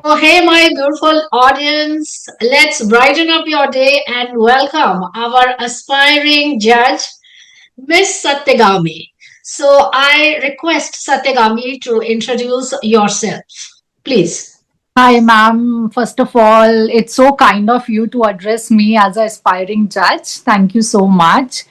Oh, hey, my beautiful audience. Let's brighten up your day and welcome our aspiring judge, Miss Satyagami. So, I request Satyagami to introduce yourself, please. Hi, ma'am. First of all, it's so kind of you to address me as an aspiring judge. Thank you so much.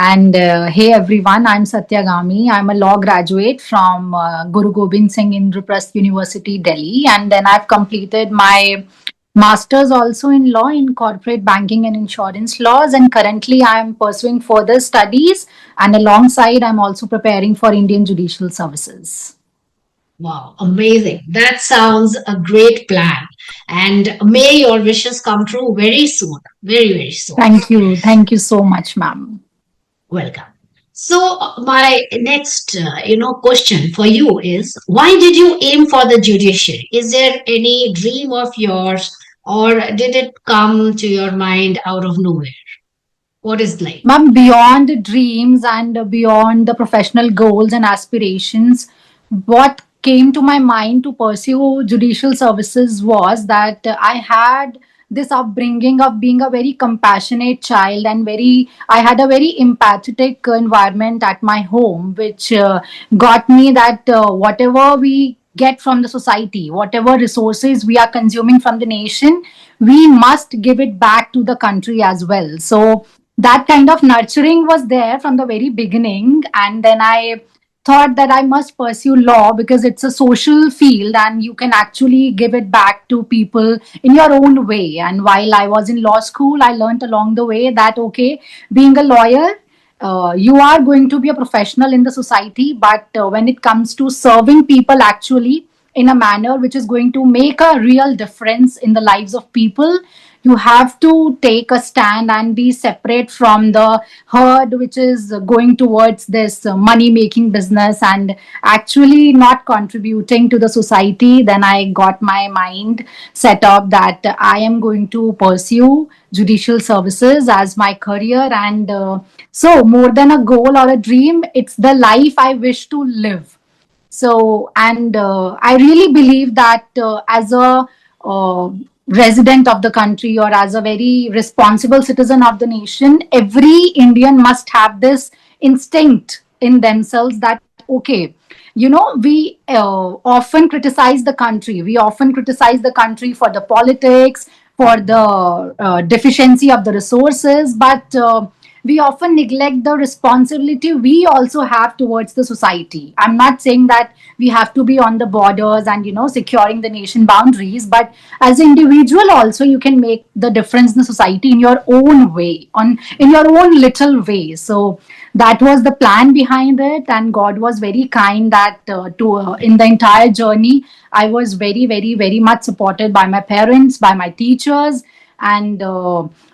And hey, everyone, I'm Satyagami. I'm a law graduate from Guru Gobind Singh Indraprasth University, Delhi. And then I've completed my master's also in law in corporate banking and insurance laws. And currently, I'm pursuing further studies. And alongside, I'm also preparing for Indian Judicial Services. Wow, amazing. That sounds a great plan. And may your wishes come true very soon. Very, very soon. Thank you. Thank you so much, ma'am. Welcome. So, my next, question for you is: why did you aim for the judiciary? Is there any dream of yours, or did it come to your mind out of nowhere? What is it like? Ma'am, beyond dreams and beyond the professional goals and aspirations, what came to my mind to pursue judicial services was that I had this upbringing of being a very compassionate child and I had a very empathetic environment at my home, which got me that whatever we get from the society, whatever resources we are consuming from the nation, we must give it back to the country as well. So that kind of nurturing was there from the very beginning. And then I thought that I must pursue law because it's a social field and you can actually give it back to people in your own way. And while I was in law school, I learned along the way that, okay, being a lawyer, you are going to be a professional in the society, but when it comes to serving people actually in a manner which is going to make a real difference in the lives of people, you have to take a stand and be separate from the herd which is going towards this money making business and actually not contributing to the society. Then I got my mind set up that I am going to pursue judicial services as my career. And so more than a goal or a dream, it's the life I wish to live. So, and I really believe that as a uh, resident of the country or as a very responsible citizen of the nation, every Indian must have this instinct in themselves that, okay, we often criticize the country. We often criticize the country for the politics, for the deficiency of the resources, but we often neglect the responsibility we also have towards the society. I'm not saying that we have to be on the borders and securing the nation boundaries, but as an individual also you can make the difference in the society in your own way, on in your own little way. So that was the plan behind it, and God was very kind that to in the entire journey I was very, very, very much supported by my parents, by my teachers, and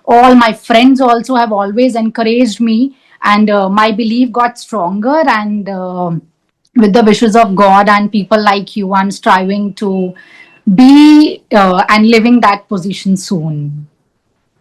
all my friends also have always encouraged me. And my belief got stronger, and with the wishes of God and people like you, I'm striving to be and living that position soon.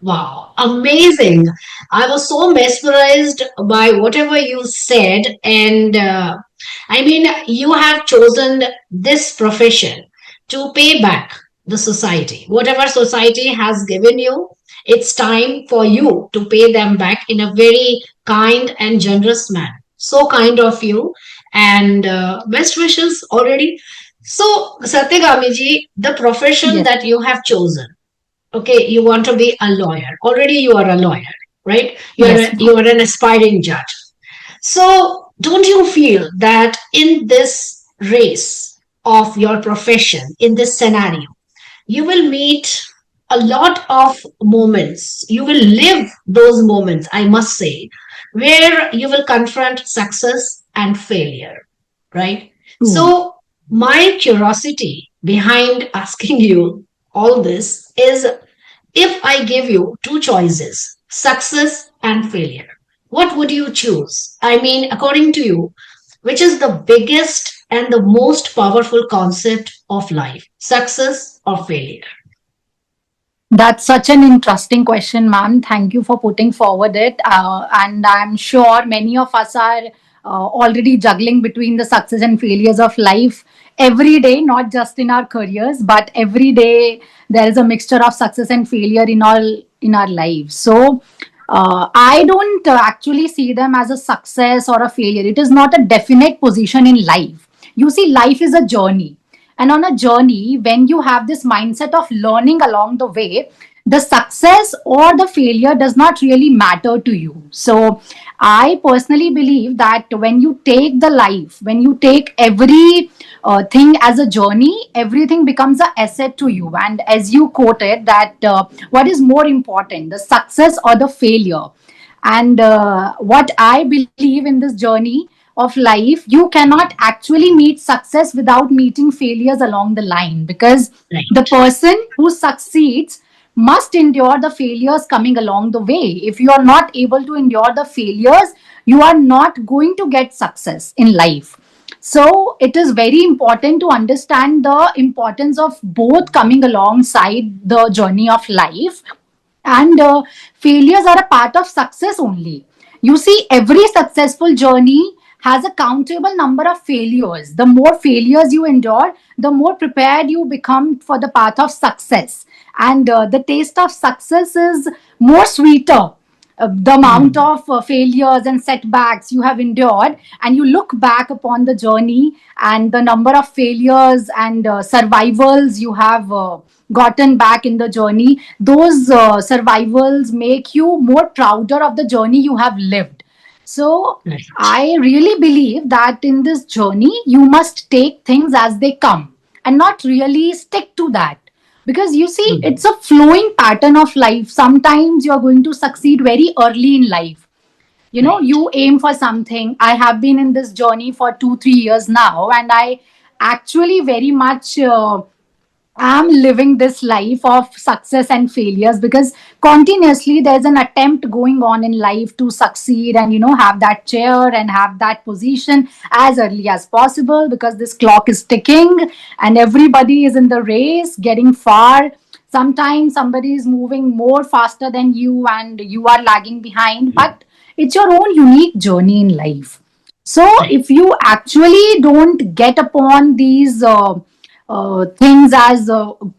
Wow, amazing. I was so mesmerized by whatever you said. And I mean, you have chosen this profession to pay back the society. Whatever society has given you, it's time for you to pay them back in a very kind and generous manner. So kind of you. And best wishes already. So, Satyagamiji, the profession Yes. that you have chosen, okay, you want to be a lawyer, already you are a lawyer, right? Yes. You are an aspiring judge. So don't you feel that in this race of your profession, in this scenario, you will meet a lot of moments, you will live those moments, I must say, where you will confront success and failure, right? True. So my curiosity behind asking you all this is, if I give you two choices, success and failure, what would you choose? I mean, according to you, which is the biggest and the most powerful concept of life, success or failure? That's such an interesting question, ma'am. Thank you for putting forward it. And I'm sure many of us are already juggling between the success and failures of life every day, not just in our careers, but every day there is a mixture of success and failure in our lives. So I don't actually see them as a success or a failure. It is not a definite position in life. You see, life is a journey. And on a journey, when you have this mindset of learning along the way, the success or the failure does not really matter to you. So I personally believe that when you take the life, when you take every thing as a journey, everything becomes an asset to you. And as you quoted, that what is more important, the success or the failure? And what I believe in this journey of life, you cannot actually meet success without meeting failures along the line, because the Right. person who succeeds must endure the failures coming along the way. If you are not able to endure the failures, you are not going to get success in life. So it is very important to understand the importance of both coming alongside the journey of life. And failures are a part of success only. You see, every successful journey has a countable number of failures. The more failures you endure, the more prepared you become for the path of success. And the taste of success is more sweeter. The amount Hmm. of failures and setbacks you have endured, and you look back upon the journey and the number of failures and survivals you have gotten back in the journey, those survivals make you more prouder of the journey you have lived. So Right. I really believe that in this journey you must take things as they come and not really stick to that, because you see, Hmm. it's a flowing pattern of life. Sometimes you're going to succeed very early in life. You know, Right. you aim for something. I have been in this journey for 2 3 years now, and I actually very much I'm living this life of success and failures, because continuously there's an attempt going on in life to succeed and, you know, have that chair and have that position as early as possible, because this clock is ticking and everybody is in the race getting far. Sometimes somebody is moving more faster than you and you are lagging behind, but it's your own unique journey in life. So Right. if you actually don't get upon these things as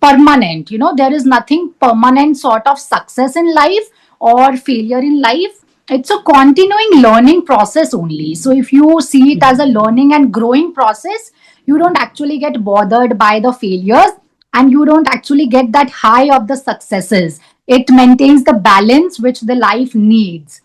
permanent, you know, there is nothing permanent sort of success in life or failure in life. It's a continuing learning process only. So if you see it as a learning and growing process, you don't actually get bothered by the failures, and you don't actually get that high of the successes. It maintains the balance which the life needs.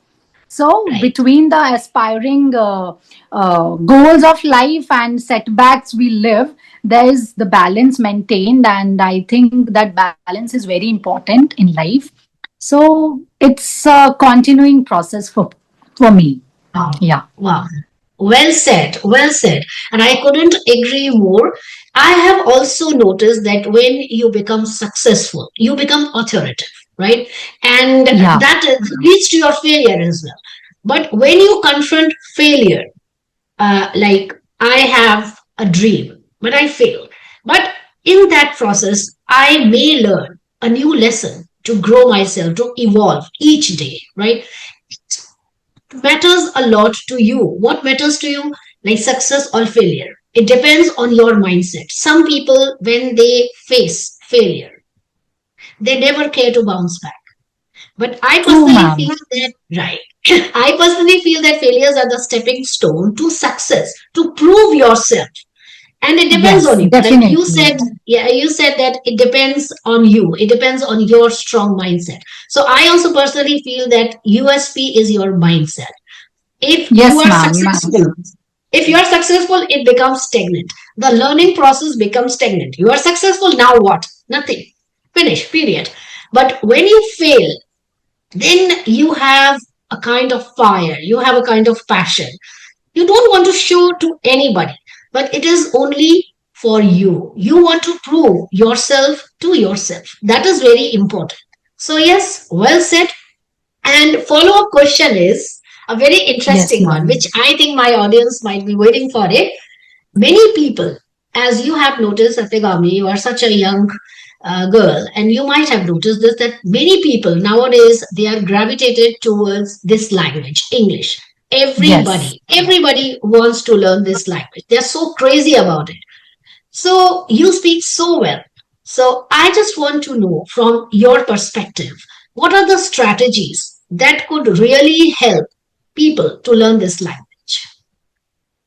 So, Right. between the aspiring goals of life and setbacks we live, there is the balance maintained, and I think that balance is very important in life. So, it's a continuing process for me. Wow. Yeah. Wow. Well said. Well said. And I couldn't agree more. I have also noticed that when you become successful, you become authoritative, right? And Yeah. that leads to your failure as well. But when you confront failure, like I have a dream, but I fail. But in that process, I may learn a new lesson to grow myself, to evolve each day, right? Matters a lot to you. What matters to you, like success or failure? It depends on your mindset. Some people, when they face failure, they never care to bounce back. But I True, personally ma'am. feel that, right. I personally feel that failures are the stepping stone to success, to prove yourself. And it depends Yes, on you. Like you definitely. said, yeah, you said that it depends on you. It depends on your strong mindset. So I also personally feel that USP is your mindset. If you Yes, are ma'am. successful, if you are successful, it becomes stagnant. The learning process becomes stagnant. You are successful, now what? Nothing. Finish, period. But when you fail, then you have a kind of fire, you have a kind of passion. You don't want to show to anybody, but it is only for you. You want to prove yourself to yourself. That is very important. So, yes, well said. And follow up question is a very Yes, interesting one, ma'am. which I think my audience might be waiting for it. Many people, as you have noticed, Satyagami, you are such a young girl, and you might have noticed this, that many people nowadays they are gravitated towards this language, English. Yes. Everybody wants to learn this language. They're so crazy about it. So you speak so well. So I just want to know from your perspective, what are the strategies that could really help people to learn this language?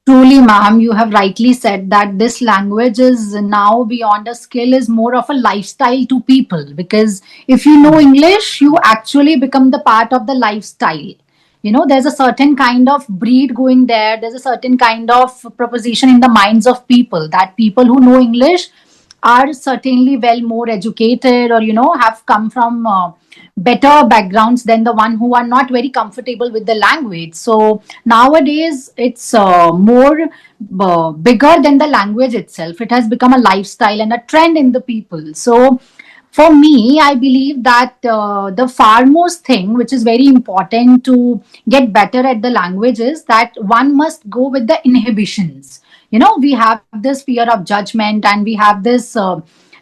Truly, ma'am, you have rightly said that this language is now beyond a skill, is more of a lifestyle to people. Because if you know English, you actually become the part of the lifestyle. There's a certain kind of breed going there, there's a certain kind of proposition in the minds of people, that people who know English are certainly well more educated, or have come from better backgrounds than the one who are not very comfortable with the language. So nowadays it's more bigger than the language itself. It has become a lifestyle and a trend in the people. So for me, I believe that the foremost thing which is very important to get better at the language is that one must go with the inhibitions. We have this fear of judgment, and we have this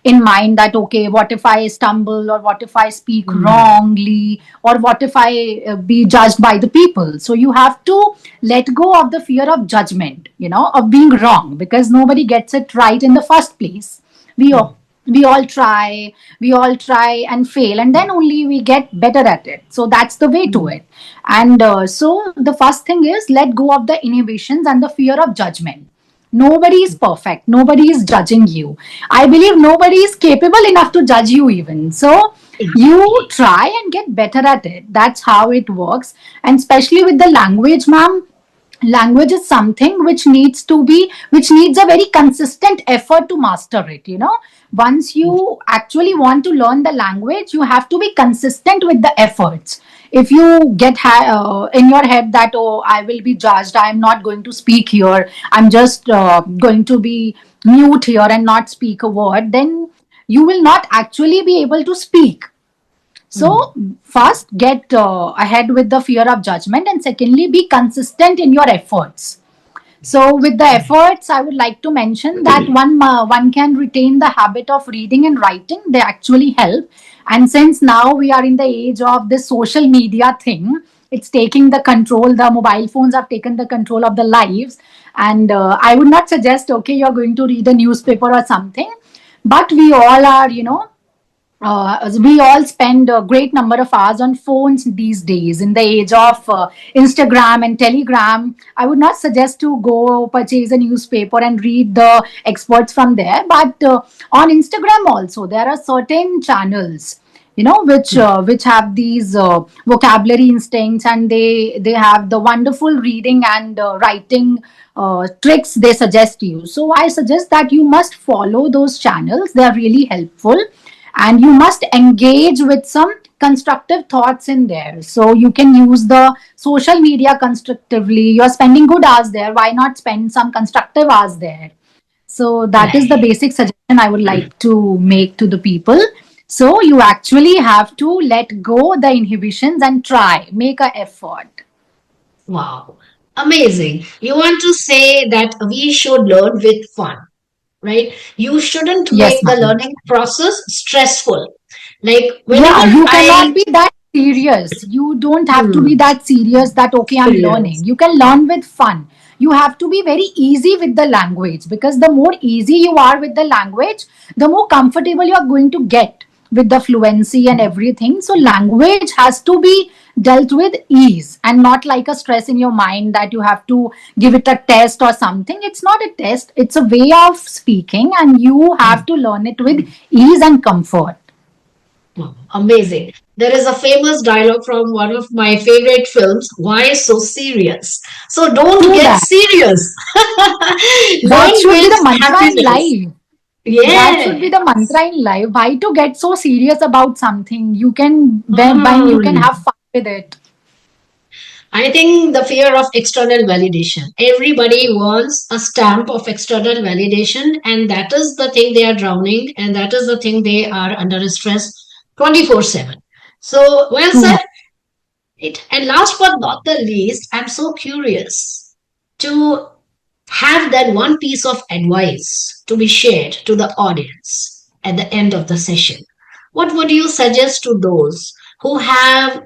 in mind that, okay, what if I stumble, or what if I speak Mm. wrongly, or what if I be judged by the people. So you have to let go of the fear of judgment, of being wrong, because nobody gets it right in the first place. We all we all try we all try and fail, and then only we get better at it. So that's the way to Mm. it. And so the first thing is, let go of the inhibitions and the fear of judgment. Nobody is perfect, nobody is judging you. I believe nobody is capable enough to judge you even. So you Exactly. try and get better at it. That's how it works. And especially with the language, ma'am, language is something which needs a very consistent effort to master it. Once you actually want to learn the language, you have to be consistent with the efforts. If you get in your head that, oh, I will be judged, I am not going to speak here, I'm just going to be mute here and not speak a word, then you will not actually be able to speak. Mm. So, first, get ahead with the fear of judgment, and secondly, be consistent in your efforts. So, with the efforts, I would like to mention that one can retain the habit of reading and writing. They actually help. And since now we are in the age of this social media thing, it's taking the control. The mobile phones have taken the control of the lives. And I would not suggest, okay, you're going to read a newspaper or something, but we all are, we all spend a great number of hours on phones these days. In the age of Instagram and Telegram, I would not suggest to go purchase a newspaper and read the experts from there. But on Instagram also, there are certain channels, which have these vocabulary instincts, and they have the wonderful reading and writing tricks they suggest you. So I suggest that you must follow those channels. They are really helpful, and you must engage with some constructive thoughts in there. So you can use the social media constructively. You're spending good hours there, why not spend some constructive hours there? So that is the Right. basic suggestion I would like to make to the people. So you actually have to let go the inhibitions and try, make a effort. Wow. Amazing. You want to say that we should learn with fun, right? You shouldn't Yes, make the ma'am. learning process stressful. Like Yeah, whenever you I cannot be that serious. You don't have to be hmm, that serious that, okay, I'm serious. learning. You can learn with fun. You have to be very easy with the language, because the more easy you are with the language, the more comfortable you are going to get with the fluency and everything. So language has to be dealt with ease, and not like a stress in your mind that you have to give it a test or something. It's not a test, it's a way of speaking, and you have to learn it with ease and comfort. Wow, amazing. There is a famous dialogue from one of my favorite films, Why So Serious? So don't True get that. serious. That Learn should be with the mantra in happiness. life. That should be Yeah. the mantra in life. Why to get so serious about something? You can, when you can Mm. have fun with it. I think the fear of external validation. Everybody wants a stamp of external validation, and that is the thing they are drowning, and that is the thing they are under stress 24/7. So, well True. said. It. And last but not the least, I'm so curious to have that one piece of advice to be shared to the audience at the end of the session. What would you suggest to those who have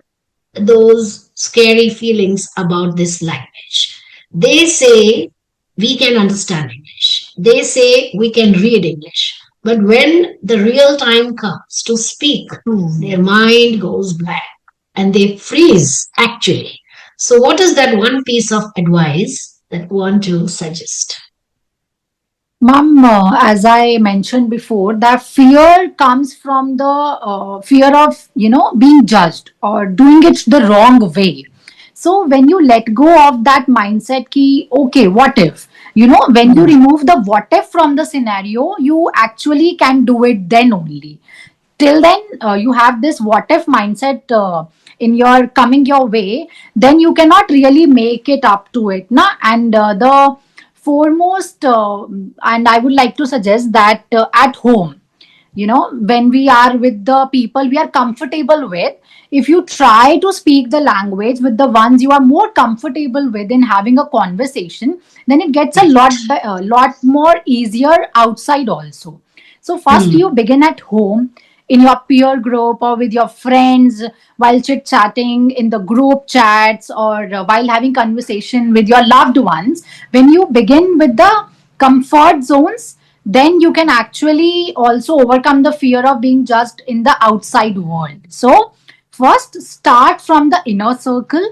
those scary feelings about this language. They say we can understand English. They say we can read English. But when the real time comes to speak, their mind goes blank and they freeze actually. So, what is that one piece of advice that you want to suggest? Mom, as I mentioned before, that fear comes from the fear of, being judged or doing it the wrong way. So when you let go of that mindset, ki, okay, what if? When you remove the what if from the scenario, you actually can do it then only. Till then, you have this what if mindset in your coming your way, then you cannot really make it up to it. Na? And the foremost, and I would like to suggest that at home, when we are with the people we are comfortable with, if you try to speak the language with the ones you are more comfortable with in having a conversation, then it gets a lot more easier outside also. So first Hmm. you begin at home, in your peer group or with your friends, while chit chatting in the group chats, or while having conversation with your loved ones. When you begin with the comfort zones, then you can actually also overcome the fear of being judged in the outside world. So first start from the inner circle,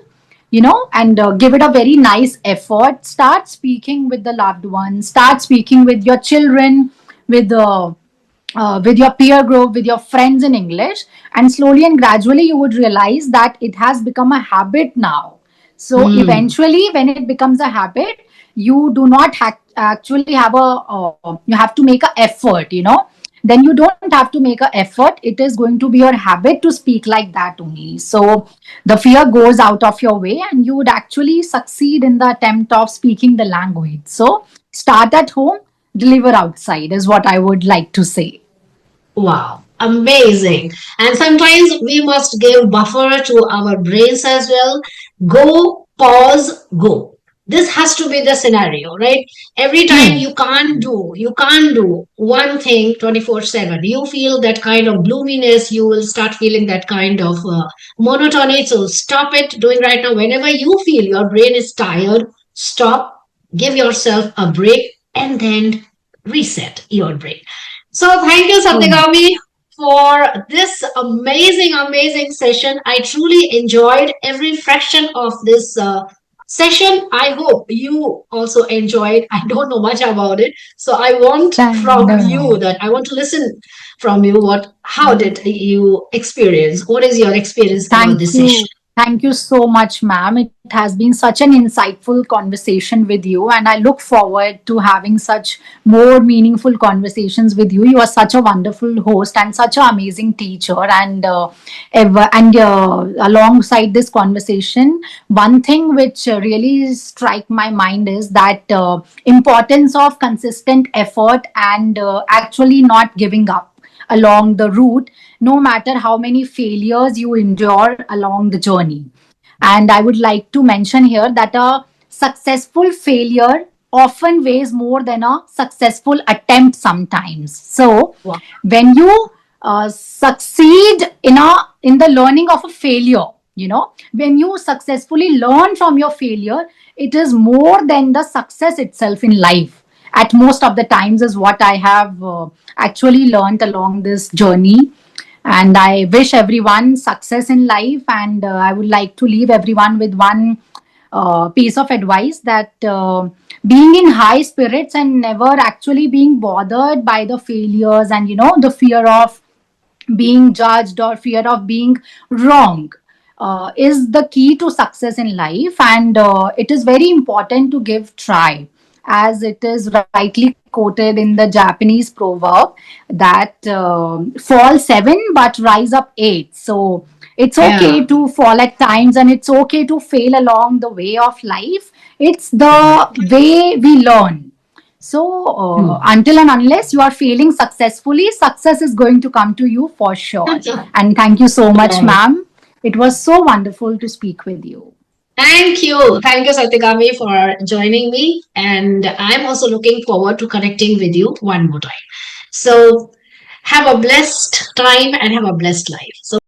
and give it a very nice effort. Start speaking with the loved ones, start speaking with your children, with your peer group, with your friends in English, and slowly and gradually you would realize that it has become a habit now. So Hmm. eventually, when it becomes a habit, you do not actually have you have to make an effort, then you don't have to make an effort. It is going to be your habit to speak like that only. So the fear goes out of your way, and you would actually succeed in the attempt of speaking the language. So start at home, deliver outside, is what I would like to say. Wow, amazing. And sometimes we must give buffer to our brains as well. Go, pause, go. This has to be the scenario, right? Every time Hmm. you can't do one thing 24/7. You feel that kind of gloominess, you will start feeling that kind of monotony. So stop it doing right now. Whenever you feel your brain is tired, stop, give yourself a break, and then reset your brain. So thank you, Hmm. Satyagami, for this amazing, amazing session. I truly enjoyed every fraction of this session. I hope you also enjoyed. I don't know much about it, so I want from you No. that I want to listen from you. How did you experience? What is your experience about Thank this session? you. Thank you so much, ma'am. It has been such an insightful conversation with you, and I look forward to having such more meaningful conversations with you. You are such a wonderful host and such an amazing teacher. And alongside this conversation, one thing which really strike my mind is that importance of consistent effort and actually not giving up along the route, no matter how many failures you endure along the journey. And I would like to mention here that a successful failure often weighs more than a successful attempt sometimes. So Wow. when you succeed in the learning of a failure, when you successfully learn from your failure, it is more than the success itself in life. At most of the times, is what I have actually learned along this journey. And I wish everyone success in life. And I would like to leave everyone with one piece of advice, that being in high spirits and never actually being bothered by the failures and the fear of being judged or fear of being wrong is the key to success in life. And it is very important to give try, as it is rightly quoted in the Japanese proverb that fall seven but rise up eight. So it's okay Yeah. to fall at times, and it's okay to fail along the way of life. It's the Correct. way we learn. So, Hmm. until and unless you are failing successfully, success is going to come to you for sure. And thank you so much, Right. ma'am. It was so wonderful to speak with you. Thank you. Thank you, Satyagami, for joining me. And I'm also looking forward to connecting with you one more time. So have a blessed time and have a blessed life. So